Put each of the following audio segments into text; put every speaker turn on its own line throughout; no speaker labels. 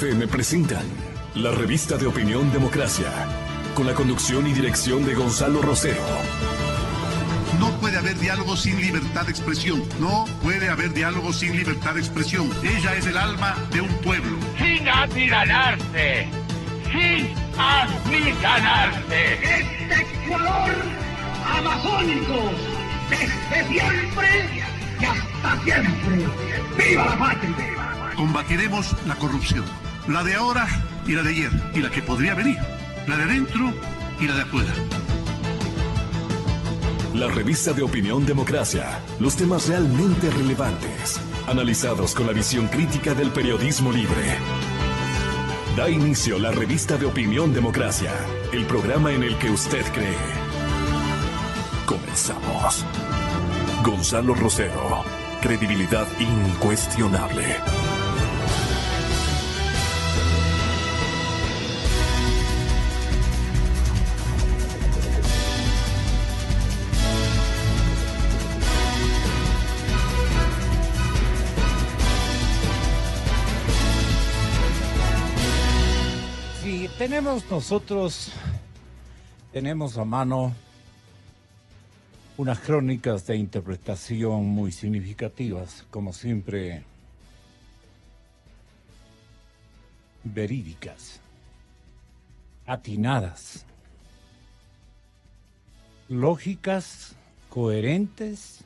FM presentan la revista de opinión Democracia, con la conducción y dirección de Gonzalo Rosero.
No puede haber diálogo sin libertad de expresión. No puede haber diálogo sin libertad de expresión. Ella es el alma de un pueblo.
Sin amilanarse. Sin amilanarse.
Este Ecuador amazónico, desde siempre y hasta siempre. ¡Viva la patria!
Combatiremos la corrupción. La de ahora y la de ayer. Y la que podría venir. La de adentro y la de afuera.
La revista de opinión Democracia. Los temas realmente relevantes, analizados con la visión crítica del periodismo libre. Da inicio la revista de opinión Democracia, el programa en el que usted cree. Comenzamos. Gonzalo Rosero, credibilidad incuestionable.
Tenemos a mano unas crónicas de interpretación muy significativas, como siempre verídicas, atinadas, lógicas, coherentes.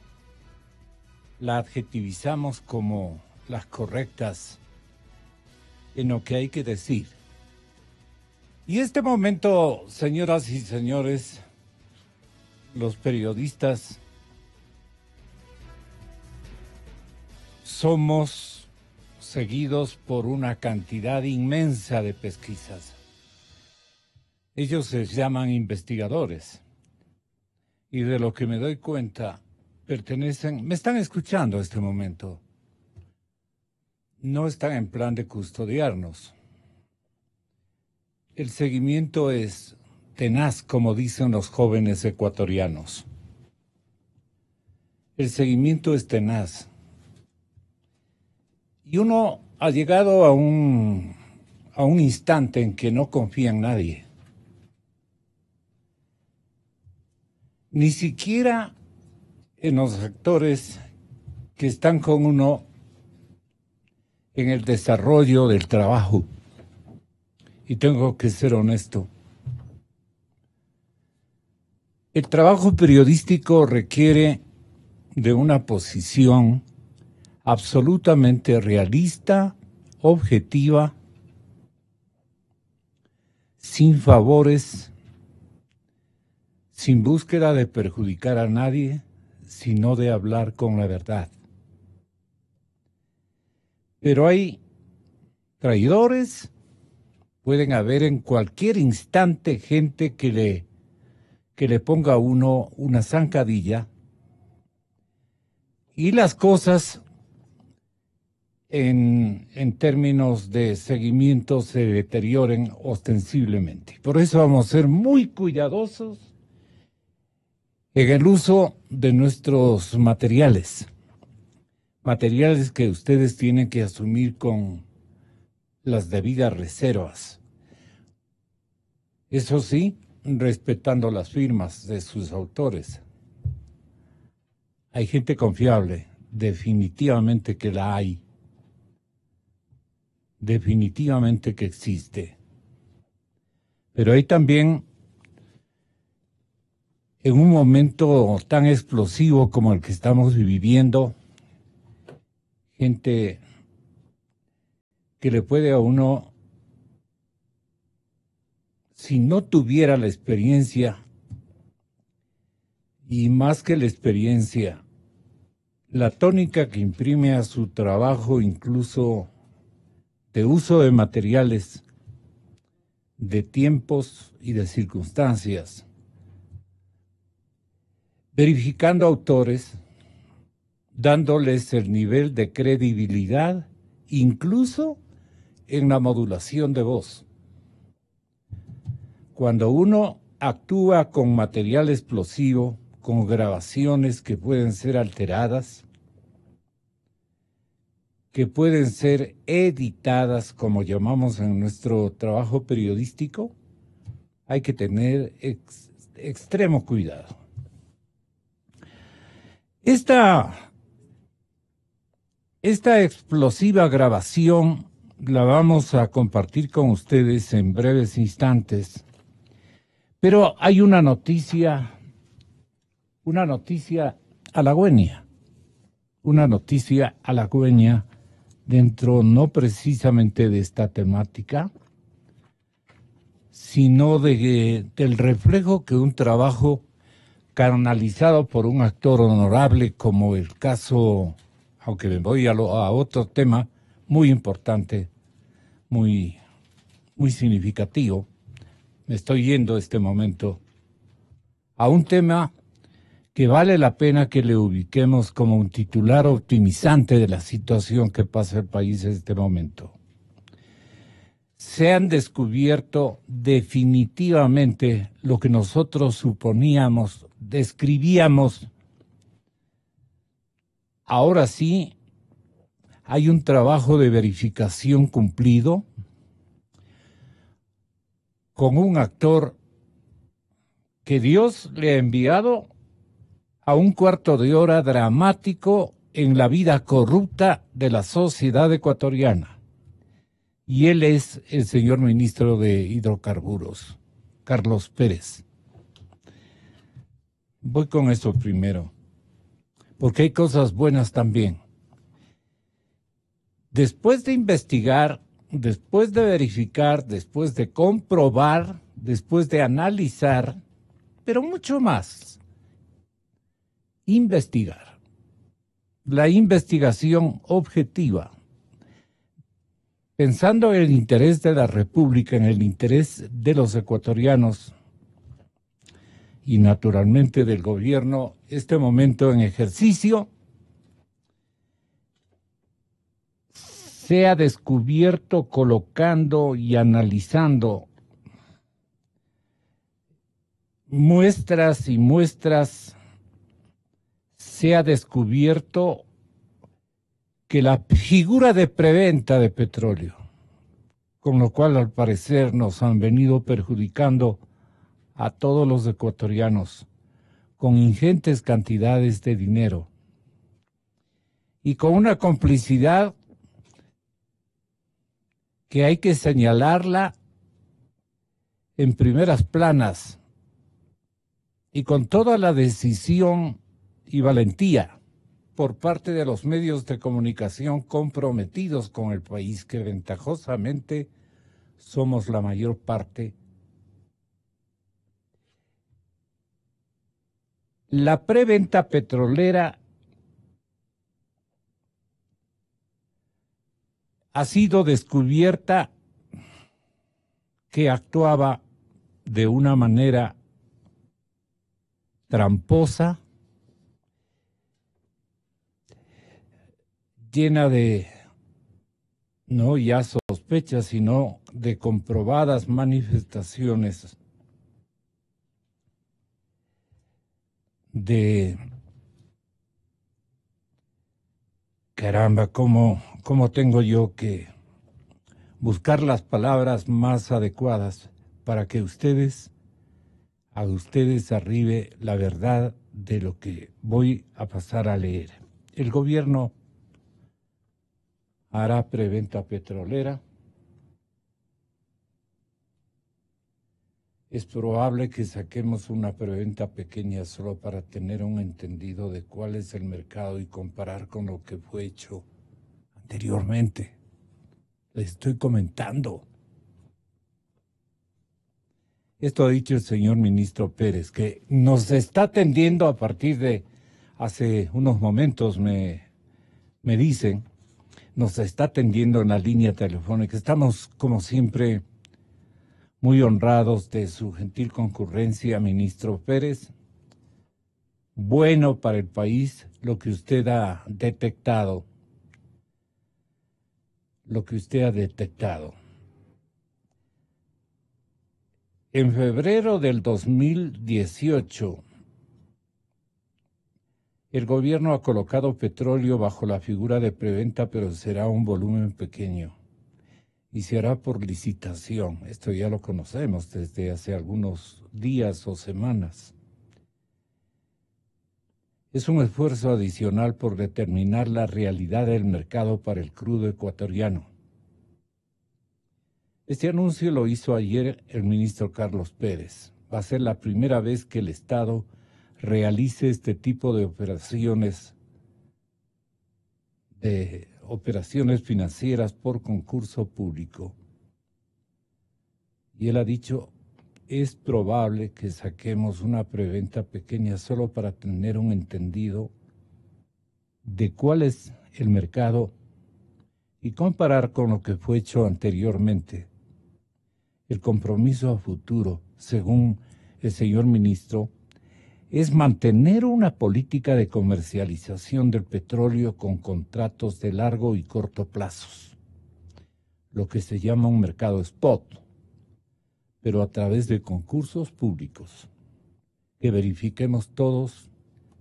La adjetivizamos como las correctas en lo que hay que decir. Y este momento, señoras y señores, los periodistas somos seguidos por una cantidad inmensa de pesquisas. Ellos se llaman investigadores. Y de lo que me doy cuenta, me están escuchando en este momento. No están en plan de custodiarnos. El seguimiento es tenaz, como dicen los jóvenes ecuatorianos. El seguimiento es tenaz. Y uno ha llegado a un instante en que no confía en nadie. Ni siquiera en los actores que están con uno en el desarrollo del trabajo. Y tengo que ser honesto. El trabajo periodístico requiere de una posición absolutamente realista, objetiva, sin favores, sin búsqueda de perjudicar a nadie, sino de hablar con la verdad. Pero hay traidores. Pueden haber en cualquier instante gente que le ponga a uno una zancadilla y las cosas en términos de seguimiento se deterioren ostensiblemente. Por eso vamos a ser muy cuidadosos en el uso de nuestros materiales que ustedes tienen que asumir con las debidas reservas. Eso sí, respetando las firmas de sus autores. Hay gente confiable, definitivamente que la hay. Definitivamente que existe. Pero hay también, en un momento tan explosivo como el que estamos viviendo, gente que le puede a uno, si no tuviera la experiencia, y más que la experiencia, la tónica que imprime a su trabajo, incluso de uso de materiales, de tiempos y de circunstancias, verificando autores, dándoles el nivel de credibilidad, incluso en la modulación de voz. Cuando uno actúa con material explosivo, con grabaciones que pueden ser alteradas, que pueden ser editadas, como llamamos en nuestro trabajo periodístico, hay que tener extremo cuidado. Esta explosiva grabación la vamos a compartir con ustedes en breves instantes, pero hay una noticia halagüeña dentro no precisamente de esta temática, sino del reflejo que un trabajo canalizado por un actor honorable, como el caso, aunque me voy a otro tema muy importante, muy, muy significativo, me estoy yendo este momento a un tema que vale la pena que le ubiquemos como un titular optimizante de la situación que pasa el país en este momento. Se han descubierto definitivamente lo que nosotros suponíamos, describíamos. Ahora sí, hay un trabajo de verificación cumplido con un actor que Dios le ha enviado a un cuarto de hora dramático en la vida corrupta de la sociedad ecuatoriana. Y él es el señor ministro de Hidrocarburos, Carlos Pérez. Voy con eso primero, porque hay cosas buenas también. Después de investigar, después de verificar, después de comprobar, después de analizar, pero mucho más, investigar. La investigación objetiva, pensando en el interés de la República, en el interés de los ecuatorianos y naturalmente del gobierno, este momento en ejercicio, se ha descubierto colocando y analizando muestras y muestras, se ha descubierto que la figura de preventa de petróleo, con lo cual al parecer nos han venido perjudicando a todos los ecuatorianos con ingentes cantidades de dinero y con una complicidad que hay que señalarla en primeras planas y con toda la decisión y valentía por parte de los medios de comunicación comprometidos con el país, que ventajosamente somos la mayor parte. La preventa petrolera ha sido descubierta que actuaba de una manera tramposa, llena de no ya sospechas, sino de comprobadas manifestaciones de caramba, ¿cómo tengo yo que buscar las palabras más adecuadas para que a ustedes arribe la verdad de lo que voy a pasar a leer? El gobierno hará preventa petrolera. Es probable que saquemos una preventa pequeña solo para tener un entendido de cuál es el mercado y comparar con lo que fue hecho anteriormente. Les estoy comentando. Esto ha dicho el señor ministro Pérez, que nos está atendiendo a partir de hace unos momentos, me dicen, nos está atendiendo en la línea telefónica. Estamos, como siempre, muy honrados de su gentil concurrencia, ministro Pérez. Bueno para el país lo que usted ha detectado. En febrero del 2018, El gobierno ha colocado petróleo bajo la figura de preventa, pero será un volumen pequeño y se hará por licitación. Esto ya lo conocemos desde hace algunos días o semanas. Es un esfuerzo adicional por determinar la realidad del mercado para el crudo ecuatoriano. Este anuncio lo hizo ayer el ministro Carlos Pérez. Va a ser la primera vez que el Estado realice este tipo de operaciones financieras por concurso público. Y él ha dicho, es probable que saquemos una preventa pequeña solo para tener un entendido de cuál es el mercado y comparar con lo que fue hecho anteriormente. El compromiso a futuro, según el señor ministro, es mantener una política de comercialización del petróleo con contratos de largo y corto plazos, lo que se llama un mercado spot, pero a través de concursos públicos, que verifiquemos todos,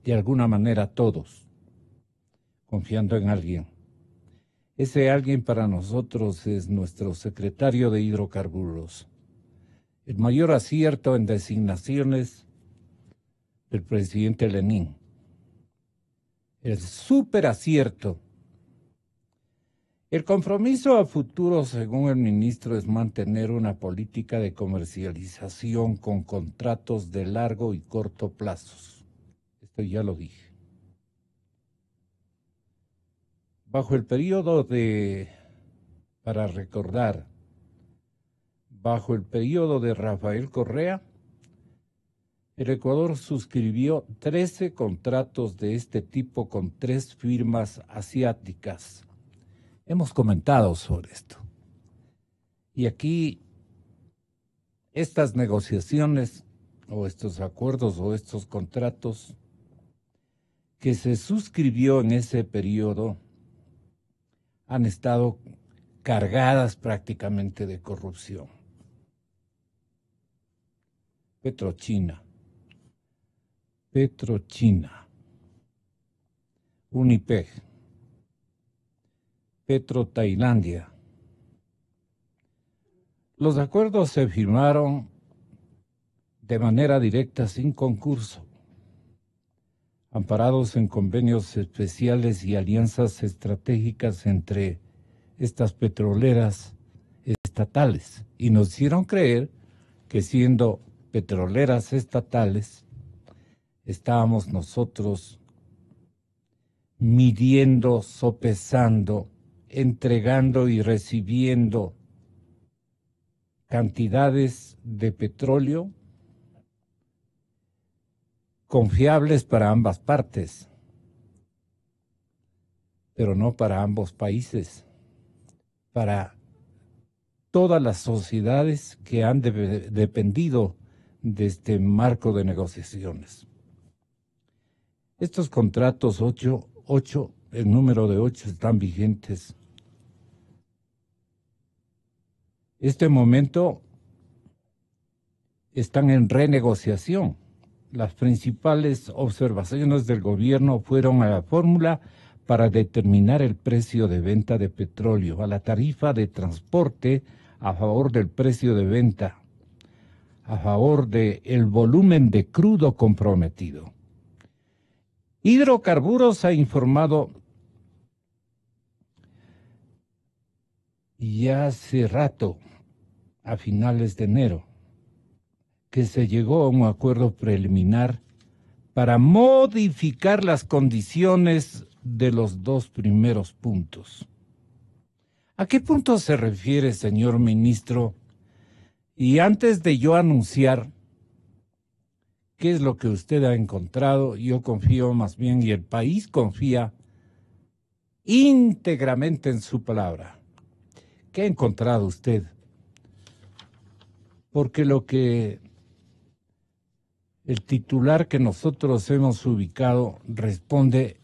de alguna manera todos, confiando en alguien. Ese alguien para nosotros es nuestro secretario de Hidrocarburos. El mayor acierto en designaciones del presidente Lenin. El súper acierto. El compromiso a futuro, según el ministro, es mantener una política de comercialización con contratos de largo y corto plazos. Esto ya lo dije. Bajo el periodo para recordar, bajo el periodo de Rafael Correa, el Ecuador suscribió 13 contratos de este tipo con 3 firmas asiáticas. Hemos comentado sobre esto. Y aquí, estas negociaciones, o estos acuerdos, o estos contratos que se suscribió en ese periodo, han estado cargadas prácticamente de corrupción. PetroChina, Unipeg, PetroTailandia. Los acuerdos se firmaron de manera directa sin concurso, amparados en convenios especiales y alianzas estratégicas entre estas petroleras estatales, y nos hicieron creer que siendo petroleras estatales estábamos nosotros midiendo, sopesando, entregando y recibiendo cantidades de petróleo confiables para ambas partes, pero no para ambos países, para todas las sociedades que han dependido de este marco de negociaciones. Estos contratos, 8, el número de 8 están vigentes. Este momento están en renegociación. Las principales observaciones del gobierno fueron a la fórmula para determinar el precio de venta de petróleo, a la tarifa de transporte a favor del precio de venta, a favor del volumen de crudo comprometido. Hidrocarburos ha informado ya hace rato, a finales de enero, que se llegó a un acuerdo preliminar para modificar las condiciones de los 2 primeros puntos. ¿A qué punto se refiere, señor ministro? Y antes de yo anunciar qué es lo que usted ha encontrado, yo confío más bien, y el país confía íntegramente en su palabra. ¿Qué ha encontrado usted? Porque lo que el titular que nosotros hemos ubicado responde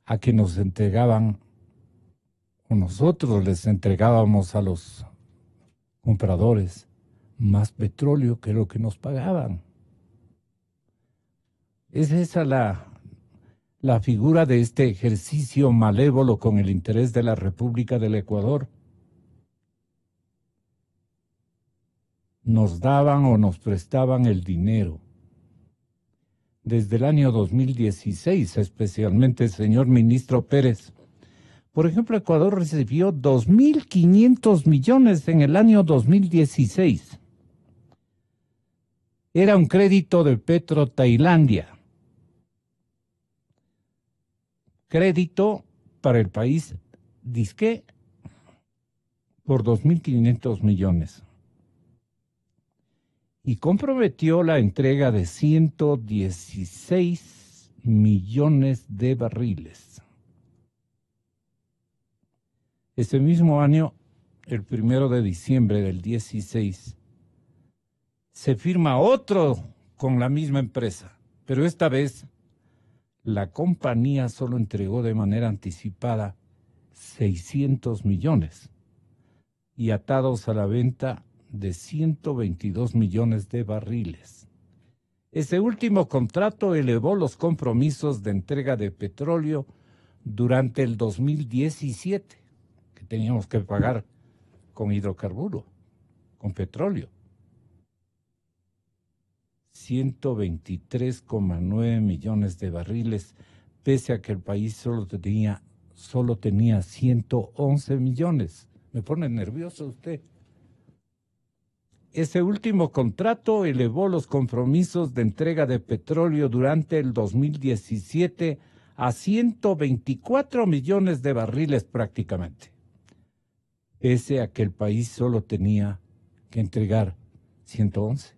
a que nos entregaban, o nosotros les entregábamos a los compradores más petróleo que lo que nos pagaban. ¿Es esa la figura de este ejercicio malévolo con el interés de la República del Ecuador? Nos daban o nos prestaban el dinero. Desde el año 2016, especialmente, señor ministro Pérez. Por ejemplo, Ecuador recibió 2.500 millones en el año 2016. Era un crédito de Petro Tailandia. Crédito para el país, disque, por 2.500 millones. Y comprometió la entrega de 116 millones de barriles. Ese mismo año, el 1 de diciembre del 16, se firma otro con la misma empresa, pero esta vez la compañía solo entregó de manera anticipada 600 millones y atados a la venta de 122 millones de barriles. Ese último contrato elevó los compromisos de entrega de petróleo durante el 2017, que teníamos que pagar con hidrocarburo, con petróleo. 123,9 millones de barriles, pese a que el país solo tenía 111 millones. Me pone nervioso usted. Ese último contrato elevó los compromisos de entrega de petróleo durante el 2017 a 124 millones de barriles prácticamente, pese a que el país solo tenía que entregar 111.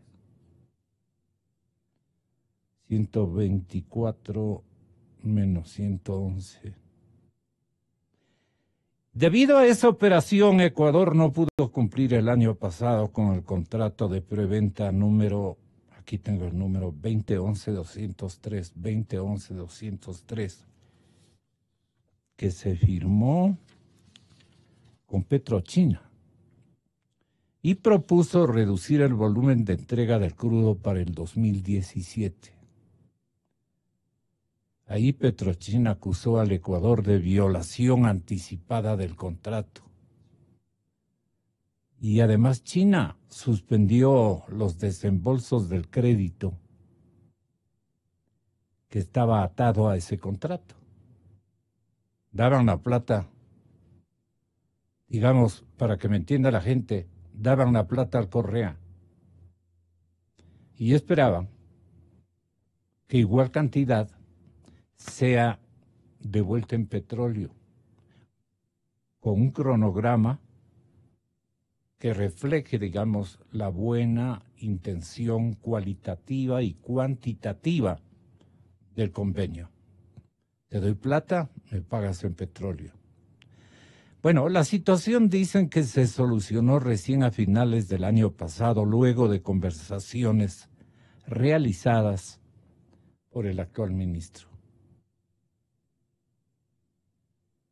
124 menos 111. Debido a esa operación, Ecuador no pudo cumplir el año pasado con el contrato de preventa número, aquí tengo el número 2011-203, que se firmó con Petrochina y propuso reducir el volumen de entrega del crudo para el 2017. Ahí Petrochina acusó al Ecuador de violación anticipada del contrato. Y además China suspendió los desembolsos del crédito que estaba atado a ese contrato. Daban la plata, digamos, para que me entienda la gente, daban la plata al Correa y esperaban que igual cantidad sea devuelta en petróleo, con un cronograma que refleje, digamos, la buena intención cualitativa y cuantitativa del convenio. Te doy plata, me pagas en petróleo. Bueno, la situación dicen que se solucionó recién a finales del año pasado, luego de conversaciones realizadas por el actual ministro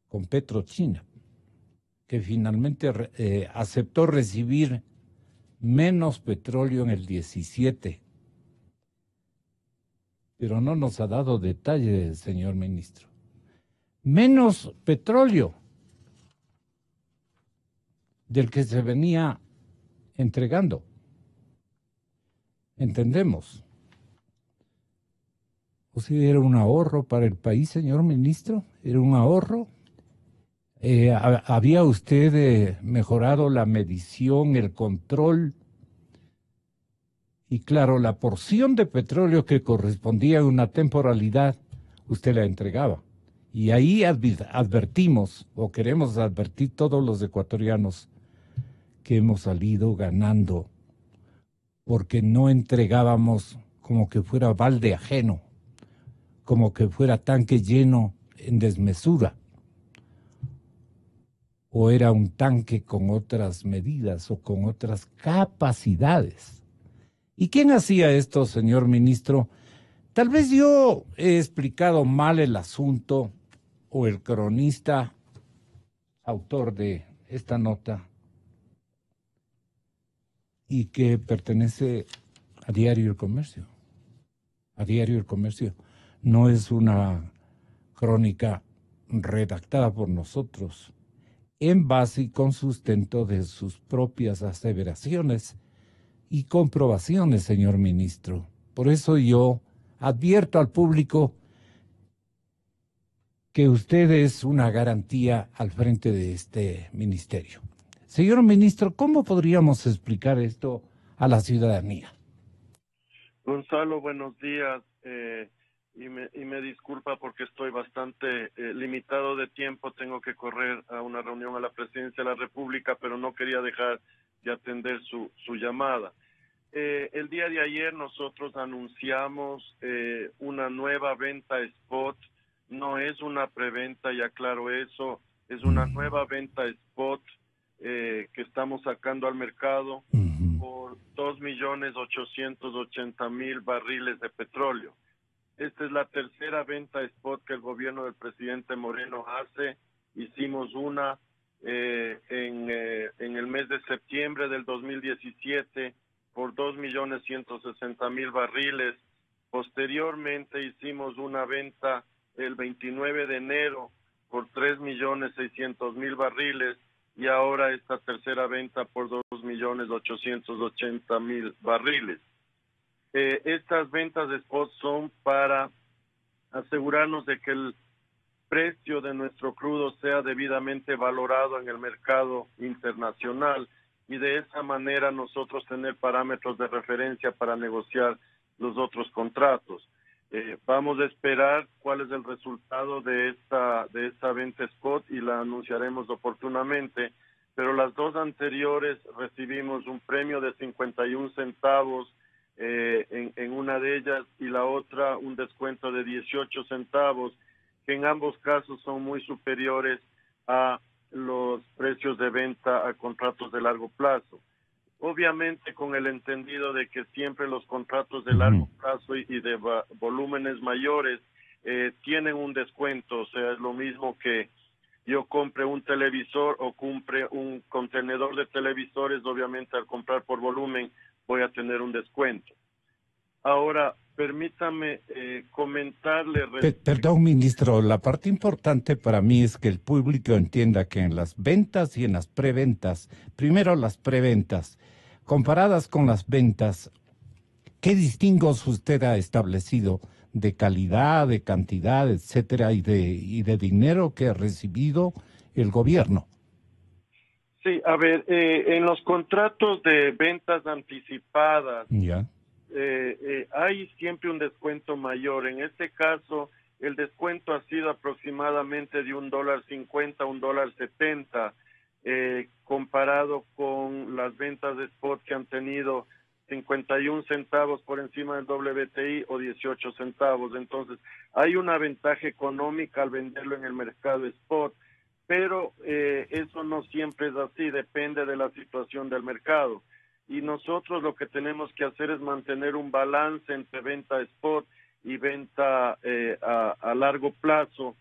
con Petrochina, que finalmente aceptó recibir menos petróleo en el 17, pero no nos ha dado detalles, señor ministro. Menos petróleo del que se venía entregando. ¿Entendemos? ¿O si era un ahorro para el país, señor ministro? ¿Era un ahorro? ¿Había usted mejorado la medición, el control? Y claro, la porción de petróleo que correspondía a una temporalidad, usted la entregaba. Y ahí advertimos, o queremos advertir todos los ecuatorianos, que hemos salido ganando, porque no entregábamos como que fuera balde ajeno, como que fuera tanque lleno en desmesura, o era un tanque con otras medidas o con otras capacidades. ¿Y quién hacía esto, señor ministro? Tal vez yo he explicado mal el asunto, o el cronista, autor de esta nota, y que pertenece a Diario El Comercio. A Diario El Comercio. no es una crónica redactada por nosotros, en base y con sustento de sus propias aseveraciones y comprobaciones, señor ministro. Por eso yo advierto al público que usted es una garantía al frente de este ministerio. Señor ministro, ¿cómo podríamos explicar esto a la ciudadanía?
Gonzalo, buenos días. Y me disculpa porque estoy bastante limitado de tiempo. Tengo que correr a una reunión a la Presidencia de la República, pero no quería dejar de atender su llamada. El día de ayer nosotros anunciamos una nueva venta spot. No es una preventa, y aclaro eso, es una nueva venta spot que estamos sacando al mercado por 2.880.000 barriles de petróleo. Esta es la tercera venta spot que el gobierno del presidente Moreno hace. Hicimos una en el mes de septiembre del 2017 por 2.160.000 barriles. Posteriormente hicimos una venta el 29 de enero por 3.600.000 barriles y ahora esta tercera venta por 2.880.000 barriles. Estas ventas de spot son para asegurarnos de que el precio de nuestro crudo sea debidamente valorado en el mercado internacional y de esa manera nosotros tener parámetros de referencia para negociar los otros contratos. Vamos a esperar cuál es el resultado de esta venta spot y la anunciaremos oportunamente, pero las dos anteriores recibimos un premio de 51 centavos en una de ellas y la otra un descuento de 18 centavos, que en ambos casos son muy superiores a los precios de venta a contratos de largo plazo. Obviamente con el entendido de que siempre los contratos de largo plazo y de volúmenes mayores tienen un descuento, o sea, es lo mismo que yo compre un televisor o compre un contenedor de televisores, obviamente al comprar por volumen voy a tener un descuento. Ahora, permítame comentarle...
Perdón, ministro, la parte importante para mí es que el público entienda que en las ventas y en las preventas, primero las preventas, comparadas con las ventas, ¿qué distingos usted ha establecido de calidad, de cantidad, etcétera, y de dinero que ha recibido el gobierno?
Sí, a ver, en los contratos de ventas anticipadas,
ya.
Hay siempre un descuento mayor. En este caso, el descuento ha sido aproximadamente de $1.50 a $1.70, comparado con las ventas de spot que han tenido 51 centavos por encima del WTI o 18 centavos. Entonces, hay una ventaja económica al venderlo en el mercado spot, pero eso no siempre es así, depende de la situación del mercado. Y nosotros lo que tenemos que hacer es mantener un balance entre venta spot y venta a largo plazo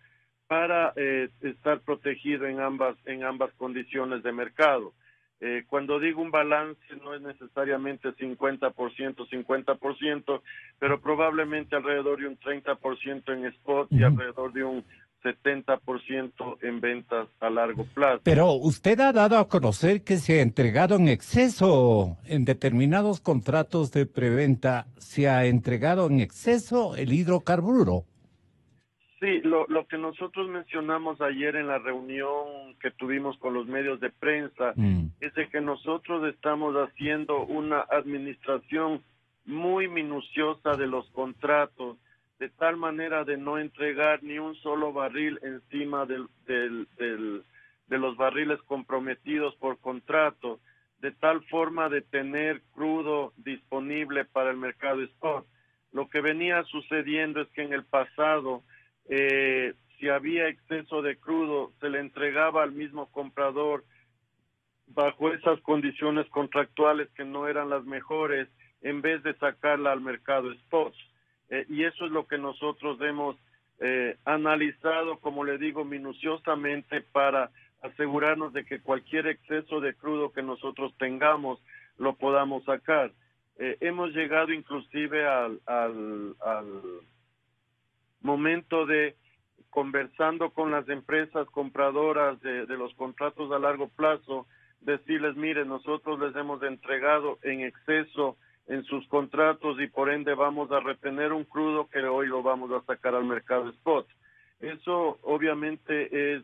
para estar protegido en ambas condiciones de mercado. Cuando digo un balance no es necesariamente 50%, pero probablemente alrededor de un 30% en spot y alrededor de un 70% en ventas a largo plazo.
Pero usted ha dado a conocer que se ha entregado en exceso en determinados contratos de preventa, se ha entregado en exceso el hidrocarburo.
Sí, lo que nosotros mencionamos ayer en la reunión que tuvimos con los medios de prensa es de que nosotros estamos haciendo una administración muy minuciosa de los contratos, de tal manera de no entregar ni un solo barril encima de los barriles comprometidos por contrato, de tal forma de tener crudo disponible para el mercado spot. Lo que venía sucediendo es que en el pasado, si había exceso de crudo, se le entregaba al mismo comprador bajo esas condiciones contractuales que no eran las mejores, en vez de sacarla al mercado spot. Y eso es lo que nosotros hemos analizado, como le digo, minuciosamente para asegurarnos de que cualquier exceso de crudo que nosotros tengamos lo podamos sacar. Hemos llegado inclusive momento de, conversando con las empresas compradoras de los contratos a largo plazo, decirles, mire, nosotros les hemos entregado en exceso en sus contratos y por ende vamos a retener un crudo que hoy lo vamos a sacar al mercado spot. Eso obviamente es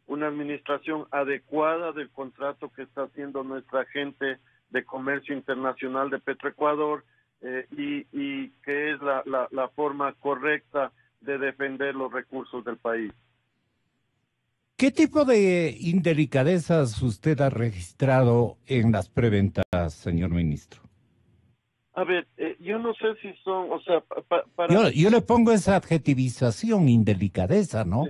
una administración adecuada del contrato que está haciendo nuestra gente de comercio internacional de Petroecuador y que es la forma correcta de defender los recursos del país.
¿Qué tipo de indelicadezas usted ha registrado en las preventas, señor ministro?
A ver, yo no sé si son, o sea, para...
Yo le pongo esa adjetivización, indelicadeza, ¿no?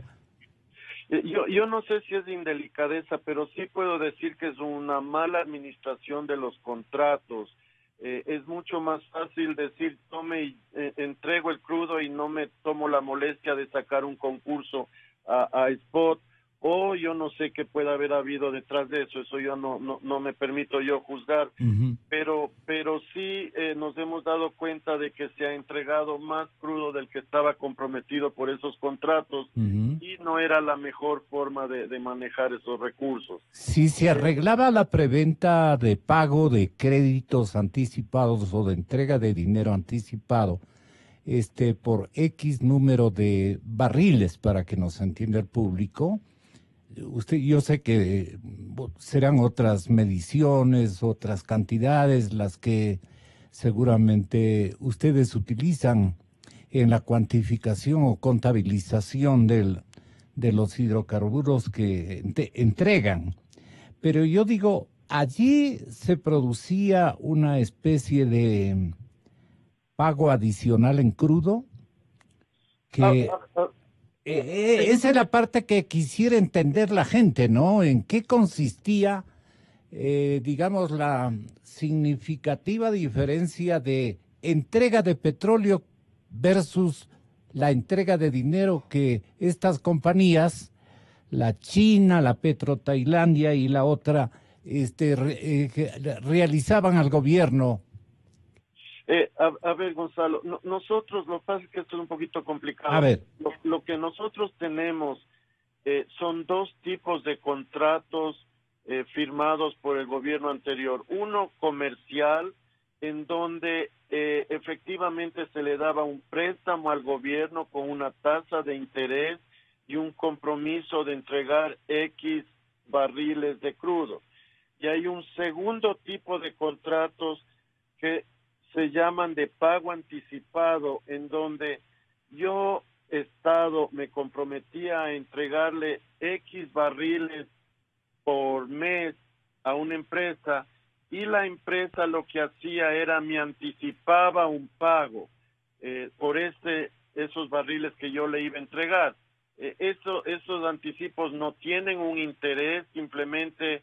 Yo no sé si es indelicadeza, pero sí puedo decir que es una mala administración de los contratos. Es mucho más fácil decir, tome y entrego el crudo y no me tomo la molestia de sacar un concurso a spot, o yo no sé qué puede haber habido detrás de eso yo no me permito yo juzgar, pero sí nos hemos dado cuenta de que se ha entregado más crudo del que estaba comprometido por esos contratos y no era la mejor forma de manejar esos recursos.
Si se arreglaba la preventa de pago de créditos anticipados o de entrega de dinero anticipado, por X número de barriles, para que nos entienda el público, yo sé que serán otras mediciones, otras cantidades, las que seguramente ustedes utilizan en la cuantificación o contabilización de los hidrocarburos que entregan. Pero yo digo, allí se producía una especie de pago adicional en crudo que... esa es la parte que quisiera entender la gente, ¿no? ¿En qué consistía, digamos, la significativa diferencia de entrega de petróleo versus la entrega de dinero que estas compañías, la China, la PetroTailandia y la otra, realizaban al gobierno?
A ver, Gonzalo, nosotros, lo que pasa es que esto es un poquito complicado.
A ver.
Lo que nosotros tenemos son dos tipos de contratos firmados por el gobierno anterior. Uno comercial, en donde efectivamente se le daba un préstamo al gobierno con una tasa de interés y un compromiso de entregar X barriles de crudo. Y hay un segundo tipo de contratos que se llaman de pago anticipado, en donde yo, Estado, me comprometía a entregarle X barriles por mes a una empresa y la empresa lo que hacía era me anticipaba un pago por esos barriles que yo le iba a entregar. Esos anticipos no tienen un interés, simplemente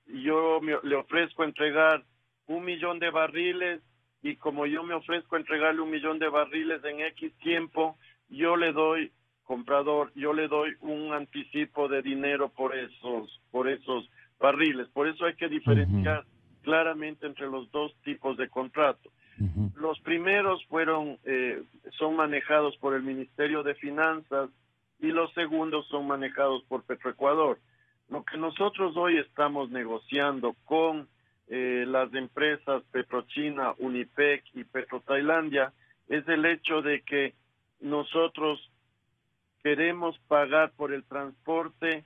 yo le ofrezco entregar 1 millón de barriles y como yo me ofrezco a entregarle 1 millón de barriles en X tiempo, yo le doy, comprador, yo le doy un anticipo de dinero por esos barriles. Por eso hay que diferenciar claramente entre los dos tipos de contrato. Los primeros son manejados por el Ministerio de Finanzas y los segundos son manejados por Petroecuador. Lo que nosotros hoy estamos negociando con las empresas Petrochina, Unipec y PetroTailandia es el hecho de que nosotros queremos pagar por el transporte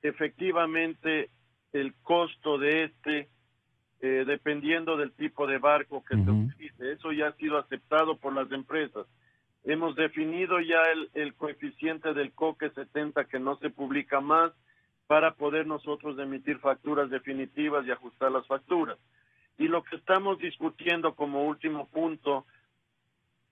efectivamente el costo de dependiendo del tipo de barco que se utilice. Eso ya ha sido aceptado por las empresas. Hemos definido ya el coeficiente del COQUE 70 que no se publica más, para poder nosotros emitir facturas definitivas y ajustar las facturas. Y lo que estamos discutiendo como último punto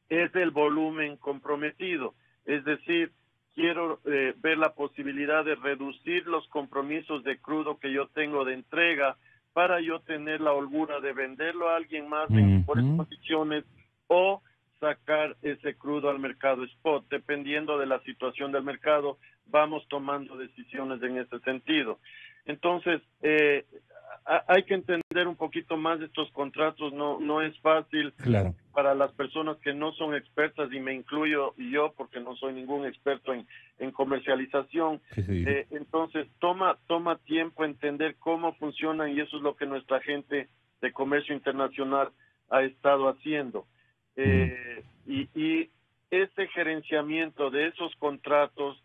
es el volumen comprometido. Es decir, quiero ver la posibilidad de reducir los compromisos de crudo que yo tengo de entrega para yo tener la holgura de venderlo a alguien más en mejores condiciones o sacar ese crudo al mercado spot. Dependiendo de la situación del mercado, vamos tomando decisiones en ese sentido. Entonces, hay que entender un poquito más de estos contratos, no es fácil
Claro.
para las personas que no son expertas, y me incluyo yo porque no soy ningún experto en comercialización.
Sí.
Entonces toma tiempo entender cómo funcionan, y eso es lo que nuestra gente de comercio internacional ha estado haciendo. Y ese gerenciamiento de esos contratos,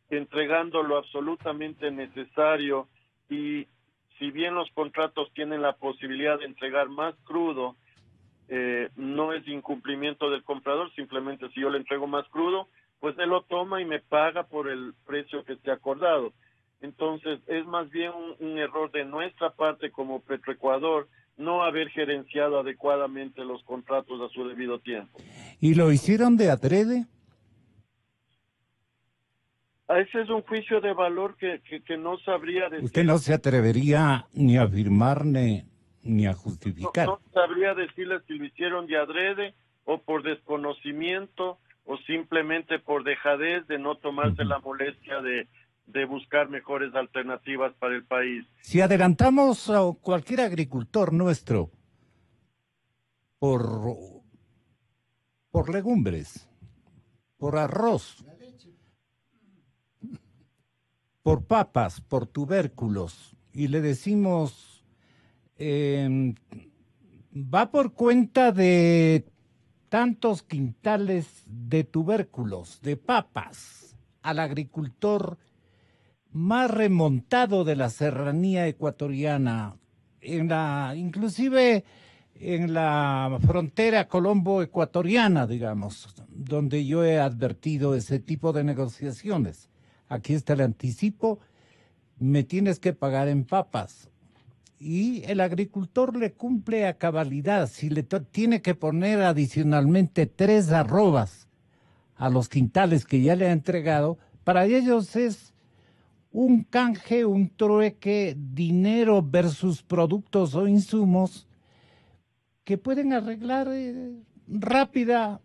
entregando lo absolutamente necesario, y si bien los contratos tienen la posibilidad de entregar más crudo, no es incumplimiento del comprador. Simplemente si yo le entrego más crudo, pues él lo toma y me paga por el precio que esté acordado. Entonces es más bien un error de nuestra parte como Petroecuador no haber gerenciado adecuadamente los contratos a su debido tiempo.
¿Y lo hicieron de adrede?
Ese es un juicio de valor que no sabría decir.
Usted no se atrevería ni a afirmar ni a justificar.
No sabría decirle si lo hicieron de adrede o por desconocimiento o simplemente por dejadez de no tomarse la molestia de buscar mejores alternativas para el país.
Si adelantamos a cualquier agricultor nuestro por legumbres, por arroz, por papas, por tubérculos, y le decimos, va por cuenta de tantos quintales de tubérculos, de papas, al agricultor más remontado de la serranía ecuatoriana, inclusive en la frontera colombo-ecuatoriana, digamos, donde yo he advertido ese tipo de negociaciones. Aquí está el anticipo, me tienes que pagar en papas. Y el agricultor le cumple a cabalidad. Si le tiene que poner adicionalmente 3 arrobas a los quintales que ya le ha entregado, para ellos es un canje, un trueque, dinero versus productos o insumos que pueden arreglar rápida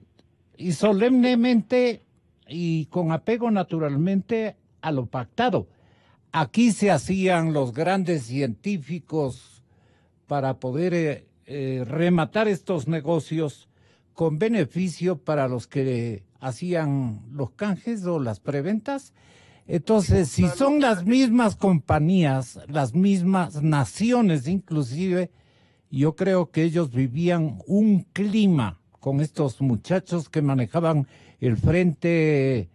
y solemnemente y con apego naturalmente a lo pactado. Aquí se hacían los grandes científicos para poder rematar estos negocios con beneficio para los que hacían los canjes o las preventas. Entonces, si son las mismas compañías, las mismas naciones inclusive, yo creo que ellos vivían un clima con estos muchachos que manejaban el frente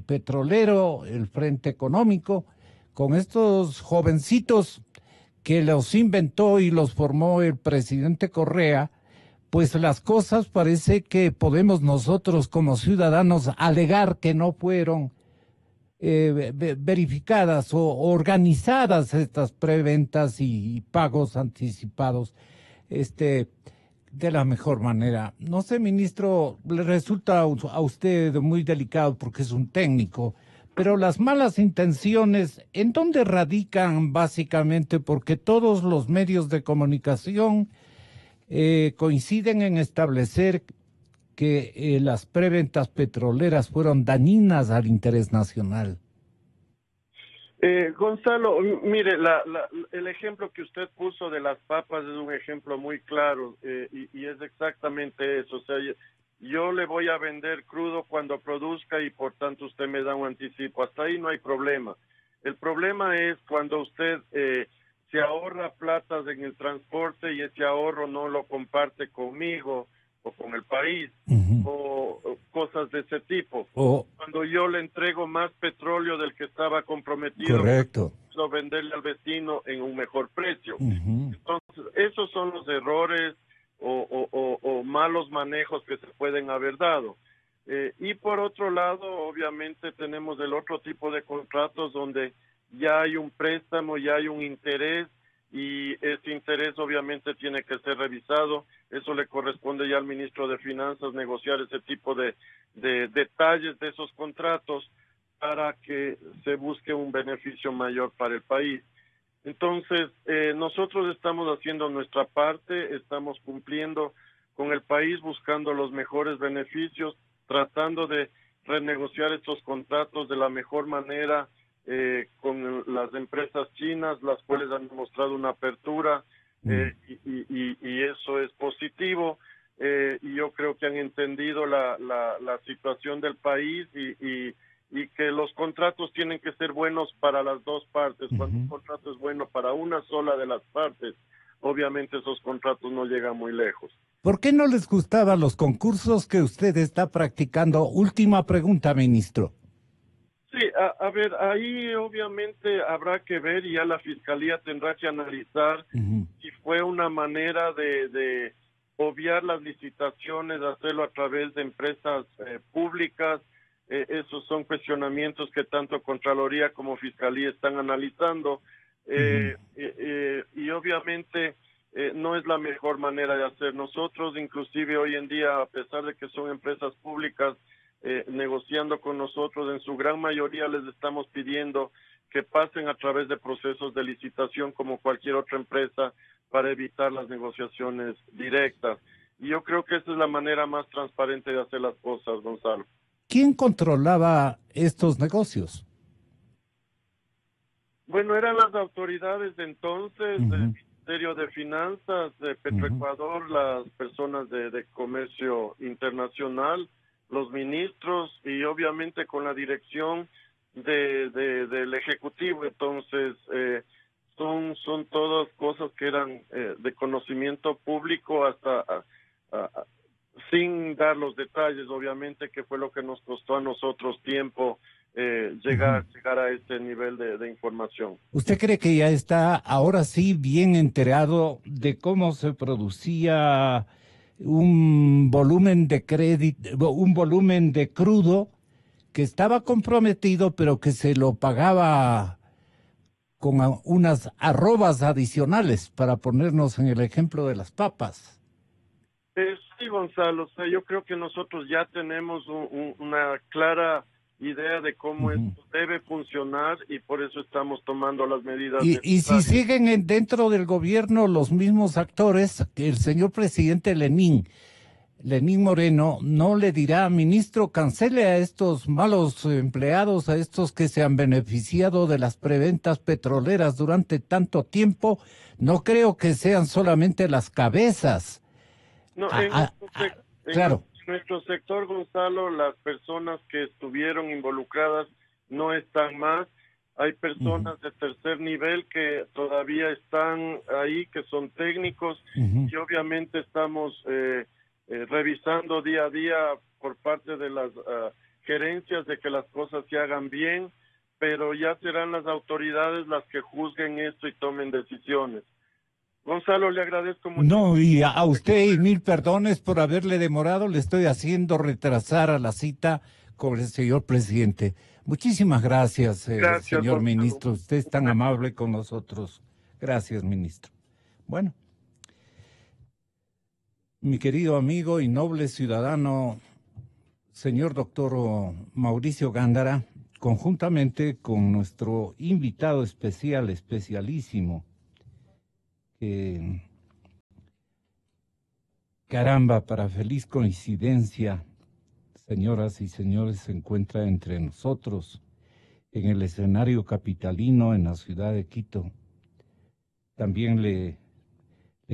petrolero, el frente económico, con estos jovencitos que los inventó y los formó el presidente Correa. Pues las cosas parece que podemos nosotros como ciudadanos alegar que no fueron verificadas o organizadas estas preventas y pagos anticipados de la mejor manera. No sé, ministro, le resulta a usted muy delicado porque es un técnico, pero las malas intenciones, ¿en dónde radican básicamente? Porque todos los medios de comunicación coinciden en establecer que las preventas petroleras fueron dañinas al interés nacional.
Gonzalo, mire, el ejemplo que usted puso de las papas es un ejemplo muy claro, y es exactamente eso. O sea, yo le voy a vender crudo cuando produzca y por tanto usted me da un anticipo. Hasta ahí no hay problema. El problema es cuando usted se ahorra platas en el transporte y ese ahorro no lo comparte conmigo o con el país, o cosas de ese tipo. Cuando yo le entrego más petróleo del que estaba comprometido,
correcto,
venderle al vecino en un mejor precio. Entonces, esos son los errores o malos manejos que se pueden haber dado. Y por otro lado, obviamente tenemos el otro tipo de contratos donde ya hay un préstamo, ya hay un interés, y ese interés obviamente tiene que ser revisado. Eso le corresponde ya al ministro de Finanzas negociar ese tipo de detalles de esos contratos para que se busque un beneficio mayor para el país. Entonces, nosotros estamos haciendo nuestra parte, estamos cumpliendo con el país, buscando los mejores beneficios, tratando de renegociar estos contratos de la mejor manera con las empresas chinas, las cuales han mostrado una apertura y eso es positivo. Y yo creo que han entendido la situación del país y que los contratos tienen que ser buenos para las dos partes. Cuando un contrato es bueno para una sola de las partes, obviamente esos contratos no llegan muy lejos.
¿Por qué no les gustaban los concursos que usted está practicando? Última pregunta, ministro.
Sí, a ver, ahí obviamente habrá que ver y ya la Fiscalía tendrá que analizar si fue una manera de obviar las licitaciones, hacerlo a través de empresas públicas. Esos son cuestionamientos que tanto Contraloría como Fiscalía están analizando. Y obviamente no es la mejor manera de hacer. Nosotros, inclusive hoy en día, a pesar de que son empresas públicas, negociando con nosotros, en su gran mayoría les estamos pidiendo que pasen a través de procesos de licitación como cualquier otra empresa para evitar las negociaciones directas. Y yo creo que esa es la manera más transparente de hacer las cosas, Gonzalo.
¿Quién controlaba estos negocios?
Bueno, eran las autoridades de entonces, del Ministerio de Finanzas, de Petroecuador, las personas de Comercio Internacional, los ministros y obviamente con la dirección del Ejecutivo. Entonces, son todas cosas que eran de conocimiento público hasta sin dar los detalles, obviamente, que fue lo que nos costó a nosotros tiempo llegar a este nivel de información.
¿Usted cree que ya está ahora sí bien enterado de cómo se producía un volumen de crédito, un volumen de crudo que estaba comprometido, pero que se lo pagaba con unas arrobas adicionales, para ponernos en el ejemplo de las papas?
Sí, Gonzalo, o sea, yo creo que nosotros ya tenemos una clara idea de cómo esto debe funcionar y por eso estamos tomando las medidas.
Y si siguen dentro del gobierno los mismos actores, el señor presidente Lenín Moreno no le dirá: ministro, cancele a estos malos empleados, a estos que se han beneficiado de las preventas petroleras durante tanto tiempo. No creo que sean solamente las cabezas.
No,
claro.
En nuestro sector, Gonzalo, las personas que estuvieron involucradas no están más. Hay personas de tercer nivel que todavía están ahí, que son técnicos, y obviamente estamos revisando día a día por parte de las gerencias de que las cosas se hagan bien, pero ya serán las autoridades las que juzguen esto y tomen decisiones. Gonzalo, le agradezco mucho.
No, y a usted, y mil perdones por haberle demorado, le estoy haciendo retrasar a la cita con el señor presidente. Muchísimas gracias, señor Gonzalo. Ministro. Usted es tan amable con nosotros. Gracias, ministro. Bueno, mi querido amigo y noble ciudadano, señor doctor Mauricio Gándara, conjuntamente con nuestro invitado especial, especialísimo, caramba, para feliz coincidencia, señoras y señores, se encuentra entre nosotros en el escenario capitalino en la ciudad de Quito. También le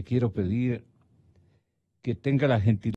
quiero pedir que tenga la gentileza